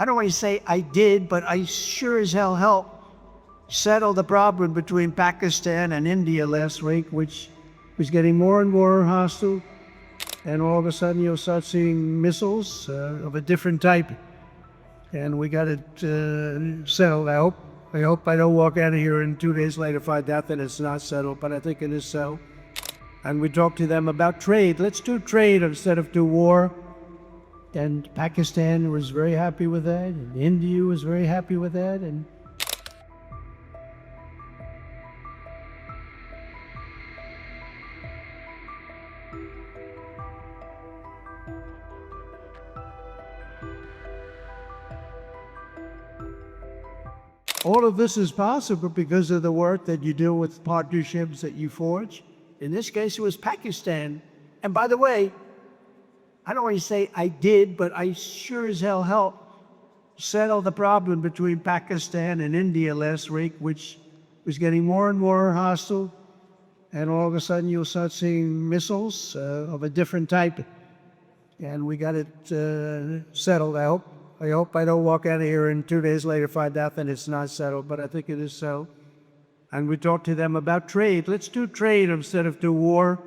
I don't want to say I did, but I sure as hell helped settle the problem between Pakistan and India last week, which was getting more and more hostile. And all of a sudden you'll start seeing missiles of a different type. And we got it settled. I hope I don't walk out of here and 2 days later find out that it's not settled, but I think it is so. And we talked to them about trade. Let's do trade instead of do war. And Pakistan was very happy with that, and India was very happy with that, and all of this is possible because of the work that you do with partnerships that you forge. In this case, it was Pakistan. And by the way, I don't want to say I did, but I sure as hell helped settle the problem between Pakistan and India last week, which was getting more and more hostile. And all of a sudden you'll start seeing missiles of a different type. And we got it settled. I hope I don't walk out of here and 2 days later find out that it's not settled, but I think it is so. And we talked to them about trade. Let's do trade instead of do war.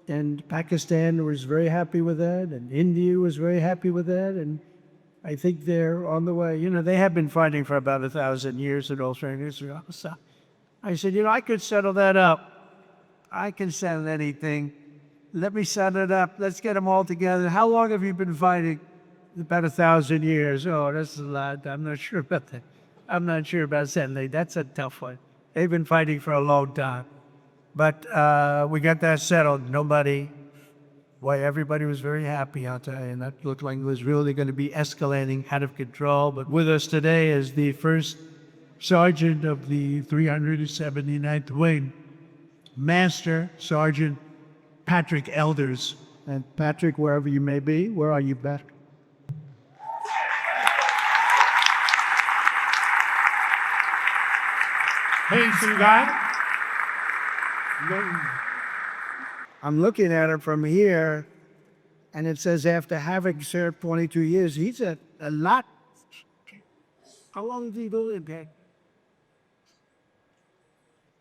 And Pakistan was very happy with that, and India was very happy with that, and I think they're on the way. You know, they have been fighting for about 1,000 years in Australia. So I said, I could settle that up. I can settle anything. Let me set it up. Let's get them all together. How long have you been fighting? About 1,000 years. Oh, that's a lot. I'm not sure about that. I'm not sure about settling. That's a tough one. They've been fighting for a long time. But we got that settled. Everybody was very happy, I'll tell you. And that looked like it was really going to be escalating out of control. But with us today is the first sergeant of the 379th Wing, Master Sergeant Patrick Elders. And Patrick, wherever you may be, where are you, Patrick? Hey, some guy. I'm looking at him from here, and it says after having served 22 years, he's a lot. How long did he go in there?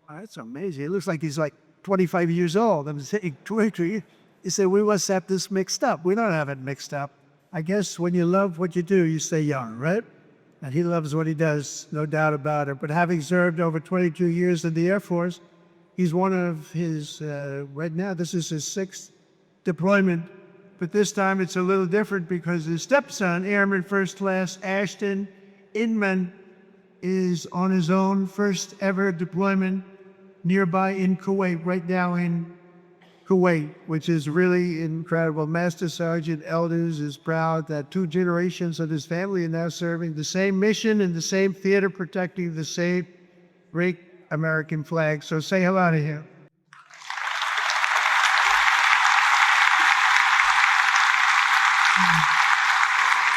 Oh, that's amazing. It looks like he's like 25 years old. I'm saying 22 years. He said, we must have this mixed up. We don't have it mixed up. I guess when you love what you do, you stay young, right? And he loves what he does, no doubt about it. But having served over 22 years in the Air Force, he's one of his, right now, this is his 6th deployment. But this time it's a little different because his stepson, Airman First Class Ashton Inman, is on his own first ever deployment nearby in Kuwait, right now in Kuwait, which is really incredible. Master Sergeant Elders is proud that 2 generations of his family are now serving the same mission in the same theater, protecting the same great American flag. So say hello to him.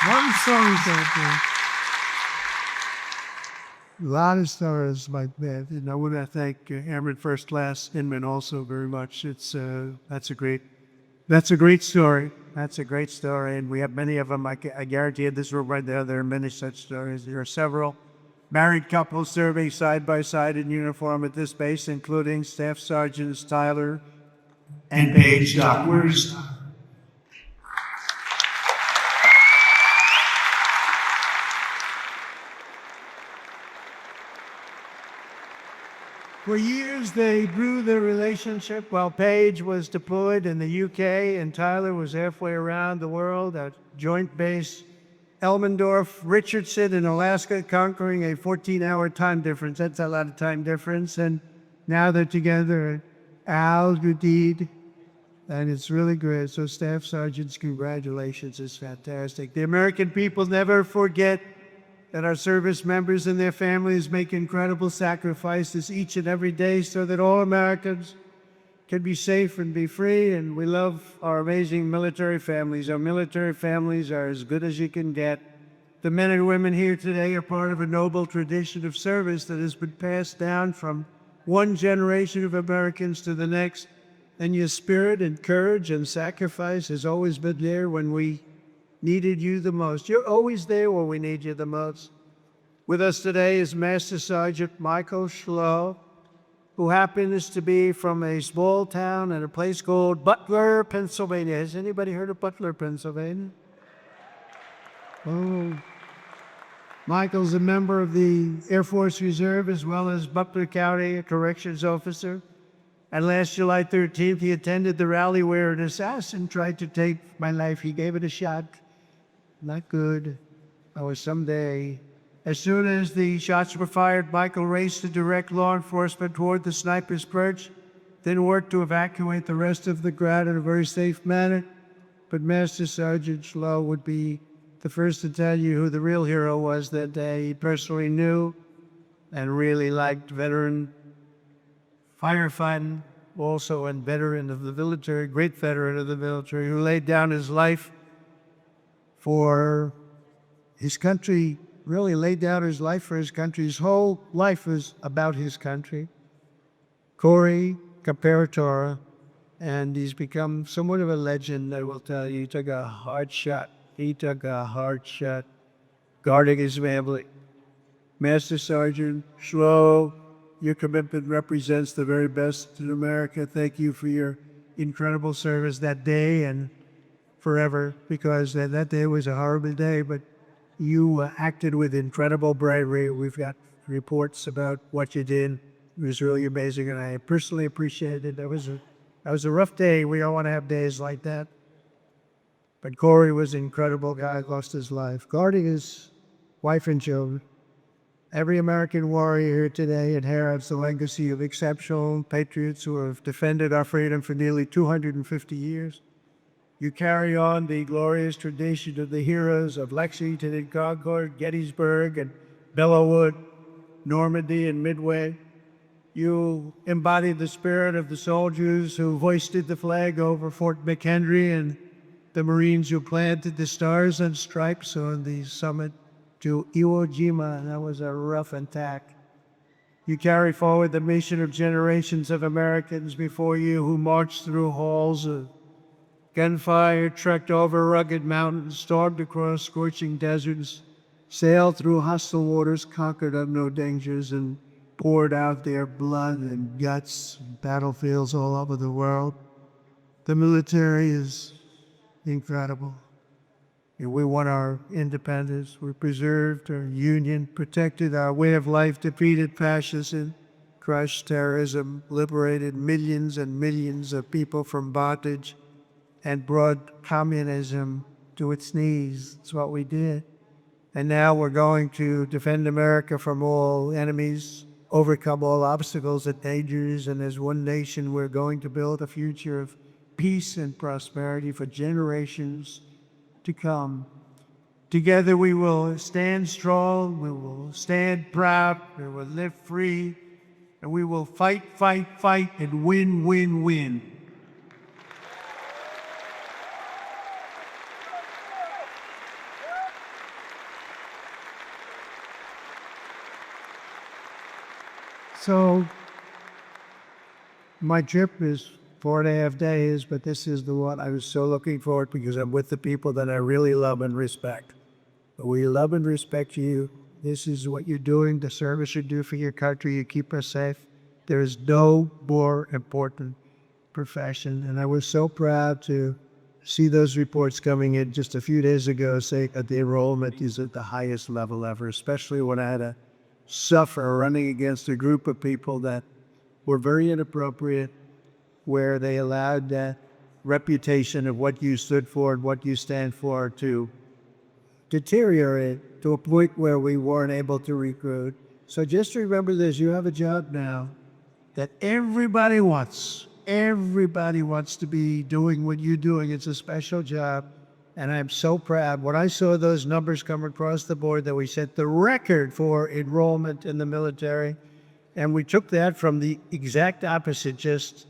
One story, a lot of stories like that. And I want to thank Airman First Class Inman also very much. That's a great story. That's a great story, and we have many of them. I guarantee in this room right there, there are many such stories. There are several married couples serving side by side in uniform at this base, including Staff Sergeants Tyler and Paige Duckworth. For years, they grew their relationship while Paige was deployed in the UK and Tyler was halfway around the world at Joint Base Elmendorf, Richardson in Alaska, conquering a 14-hour time difference. That's a lot of time difference. And now they're together at al-Udeid, and it's really great. So Staff Sergeants, congratulations. It's fantastic. The American people never forget that our service members and their families make incredible sacrifices each and every day so that all Americans can be safe and be free. And we love our amazing military families. Our military families are as good as you can get. The men and women here today are part of a noble tradition of service that has been passed down from one generation of Americans to the next. And your spirit and courage and sacrifice has always been there when we needed you the most. You're always there when we need you the most. With us today is Master Sergeant Michael Schlow, who happens to be from a small town in a place called Butler, Pennsylvania. Has anybody heard of Butler, Pennsylvania? Oh. Michael's a member of the Air Force Reserve as well as Butler County, a corrections officer. And last July 13th, he attended the rally where an assassin tried to take my life. He gave it a shot. Not good. Oh, someday. As soon as the shots were fired, Michael raced to direct law enforcement toward the sniper's perch, then worked to evacuate the rest of the crowd in a very safe manner. But Master Sergeant Schlow would be the first to tell you who the real hero was that day. He personally knew and really liked veteran firefighting, also a veteran of the military, great veteran of the military, who laid down his life for his country, really laid down his life for his country. His whole life was about his country. Corey Comparatora, and he's become somewhat of a legend, I will tell you. He took a hard shot. He took a hard shot guarding his family. Master Sergeant Schlow, your commitment represents the very best in America. Thank you for your incredible service that day and forever, because that day was a horrible day, but you acted with incredible bravery. We've got reports about what you did. It was really amazing, and I personally appreciated it. That was a rough day. We don't want to have days like that. But Corey was an incredible guy, lost his life, guarding his wife and children. Every American warrior here today inherits the legacy of exceptional patriots who have defended our freedom for nearly 250 years. You carry on the glorious tradition of the heroes of Lexington and Concord, Gettysburg and Bellewood, Normandy and Midway. You embody the spirit of the soldiers who hoisted the flag over Fort McHenry and the Marines who planted the stars and stripes on the summit to Iwo Jima. That was a rough attack. You carry forward the mission of generations of Americans before you who marched through halls of gunfire, trekked over rugged mountains, stormed across scorching deserts, sailed through hostile waters, conquered unknown dangers, and poured out their blood and guts in battlefields all over the world. The military is incredible. We won our independence, we preserved our union, protected our way of life, defeated fascism, crushed terrorism, liberated millions and millions of people from bondage, and brought communism to its knees. That's what we did. And now we're going to defend America from all enemies, overcome all obstacles and dangers, and as one nation, we're going to build a future of peace and prosperity for generations to come. Together we will stand strong, we will stand proud, we will live free, and we will fight, fight, fight, and win, win, win. So, my trip is 4.5 days, but this is the one I was so looking forward because I'm with the people that I really love and respect. But we love and respect you. This is what you're doing, the service you do for your country. You keep us safe. There is no more important profession. And I was so proud to see those reports coming in just a few days ago saying that the enrollment is at the highest level ever, especially when I had to suffer running against a group of people that were very inappropriate, where they allowed that reputation of what you stood for and what you stand for to deteriorate to a point where we weren't able to recruit. So just remember this, you have a job now that everybody wants. Everybody wants to be doing what you're doing. It's a special job. And I'm so proud. When I saw those numbers come across the board that we set the record for enrollment in the military, and we took that from the exact opposite just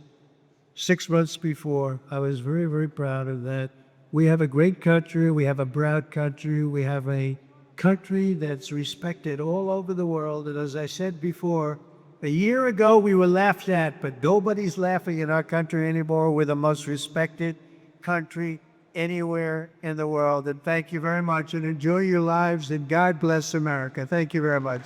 6 months before. I was very, very proud of that. We have a great country. We have a proud country. We have a country that's respected all over the world. And as I said before, a year ago we were laughed at, but nobody's laughing in our country anymore. We're the most respected country anywhere in the world. And thank you very much, and enjoy your lives, and God bless America. Thank you very much.